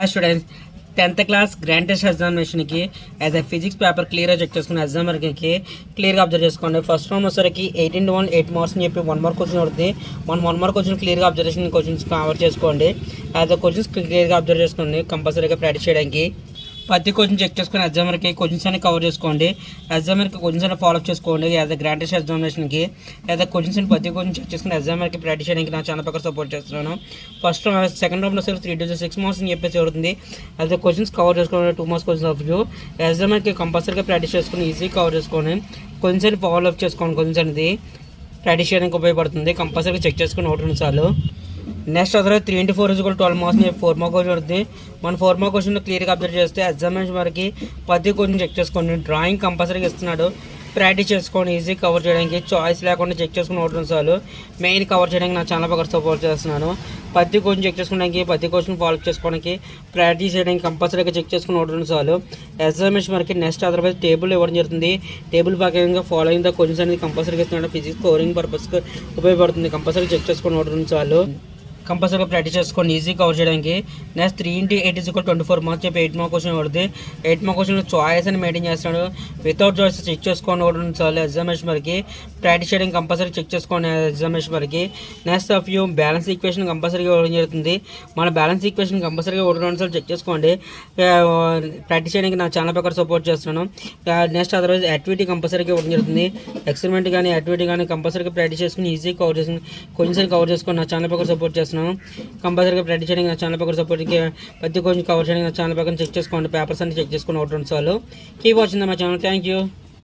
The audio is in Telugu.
Students 10th class grand test ఎగ్జామినేషన్కి యాజ్ ఎ ఫిజిక్స్ పేపర్ క్లియర్గా చెక్ చేసుకున్న ఎగ్జామర్కి క్లియర్గా అబ్జర్వ్ చేసుకోండి. ఫస్ట్ రౌండ్ వచ్చేసరికి 8 మార్క్స్ అని చెప్పి 1 మార్క్ క్వశ్చన్ అవుతుంది. మనం 1 మార్క్ క్వశ్చన్ క్లియర్గా అబ్జర్వేషన్ క్వశ్చన్స్ కవర్ చేసుకోండి. యాజ్ ఎ క్వశ్చన్స్ క్లియర్గా అబ్జర్వ్ చేసుకోండి కంపల్సరీగా ప్రాక్టీస్ చేయడానికి. ప్రతి క్వశ్చన్ చెక్ చేసుకుని ఎగ్జామర్కి క్వశ్చన్స్ అని కవర్ చేసుకోండి. ఎగ్జామర్కి క్వశ్చన్స్ అని ఫాలో చేసుకోండి. యాజ్ ఎ గ్రాండ్ టెస్ట్ ఎగ్జామినేషన్కి యాజ్ ఎ క్వశ్చన్స్ అని ప్రతి క్వశ్చన్ చెక్ చేసుకుని ఎగ్జామర్కి ప్రాక్టీస్ చేయడానికి నా ఛానల్ పక్కన సపోర్ట్ చేస్తున్నాను. ఫస్ట్ సెకండ్ రౌండ్లో 3 to 6 మార్క్స్ అని చెప్పేసి జరుగుతుంది. యాజ్ ఎ క్వశ్చన్స్ కవర్ చేసుకోండి. 2 మార్క్స్ క్వశ్చన్స్ ఆఫ్ వ్యూ ఎగ్జామర్కి కంపల్సరీగా ప్రాక్టీస్ చేసుకుని ఈజీ కవర్ చేసుకోండి. క్వశ్చన్స్ అని ఫాలో అప్ చేసుకోండి. క్వశ్చన్స్ అనేది ప్రాక్టీస్ చేయడానికి ఉపయోగపడుతుంది. కంపల్సరీగా చెక్ చేసుకుని ఒకటి చాలు. నెక్స్ట్ అసలు 3 into 4 = 12 మార్క్స్ 4 మార్క్ క్వశ్చన్ పడుతుంది. మన 4 మార్క్ క్వశ్చన్ క్లియర్గా అబ్జర్వ్ చేస్తే ఎగ్జామినేషన్ వరకు ప్రతి క్వశ్చన్ చెక్ చేసుకోండి. డ్రాయింగ్ కంపల్సరీగా ఇస్తున్నాడు, ప్రాక్టీస్ చేసుకోండి. ఈజీ కవర్ చేయడానికి చాయిస్ లేకుండా చెక్ చేసుకుని ఒకటి చాలు. మెయిన్ కవర్ చేయడానికి నా ఛానల్ పక్కన సపోర్ట్ చేస్తున్నాను. ప్రతి క్వశ్చన్ చెక్ చేసుకోవడానికి ప్రతి క్వశ్చన్ ఫాలో చేసుకోవడానికి ప్రాక్టీస్ చేయడానికి కంపల్సరీగా చెక్ చేసుకుని ఒకటి చాలు. ఎగ్జామినేషన్ వరకు నెక్స్ట్ అదర్వైజ్ టేబుల్ ఇవ్వడం జరుగుతుంది. టేబుల్ ప్రకారంగా ఫాలోయింగ్ ద క్వశ్చన్స్ అనేది కంపల్సరీగా ఇస్తున్నాడు. ఫిజిక్స్ స్కోరింగ్ పర్పస్కి ఉపయోగపడుతుంది. కంపల్సరీగా చెక్ చేసుకుని ఒకటి చాలు. కంపల్సరీగా ప్రాక్టీస్ చేసుకోండి ఈజీ కవర్ చేయడానికి. నెక్స్ట్ 3 into 8 = 24 మార్క్స్ చెప్పి 8 మార్క్ క్వశ్చన్ పడుతుంది. 8 మార్క్ క్వశ్చన్ చాయిస్ అని మెయింటైన్ చేస్తాడు. వితౌట్ చాయిస్ చెక్ చేసుకోండి ఒకటి చాలు. ఎగ్జామినేషన్ వరకు ప్రాక్టీస్ చేయడానికి కంపల్సరీ చెక్ చేసుకోండి ఎగ్జామినేషన్ వరకు. Next of you balance equation కంపల్సరీగా ఇవ్వడం జరుగుతుంది. మన బ్యాలెన్స్ ఈక్వేషన్ కంపల్సరీగా ఒకటి 2 సార్లు చెక్ చేసుకోండి. ప్రాక్టీస్ చేయడానికి నా ఛానల్ పక్కన సపోర్ట్ చేస్తున్నాను. నెక్స్ట్ అదర్వైజ్ యాక్టివిటీ కంపల్సరీగా ఇవ్వడం జరుగుతుంది. ఎక్స్పెరిమెంట్ కానీ యాక్టివిటీ కానీ కంపల్సరీగా ప్రాక్టీస్ చేసుకుని ఈజీ కవర్ చేసుకుని కొంచెం కవర్ చేసుకొని నా ఛానల్ పక్కన సపోర్ట్ చేస్తున్నాను. కంపల్సరీగా ప్రాక్టీస్ చేయడానికి నా ఛానల్ పక్కన సపోర్ట్కి ప్రతి కొంచెం కవర్ చేయడానికి నా ఛానల్ పక్కన చెక్ చేసుకోండి. పేపర్స్ అన్ని చెక్ చేసుకుని ఒకటి 2 సార్లు. Keep watching my channel. Thank you.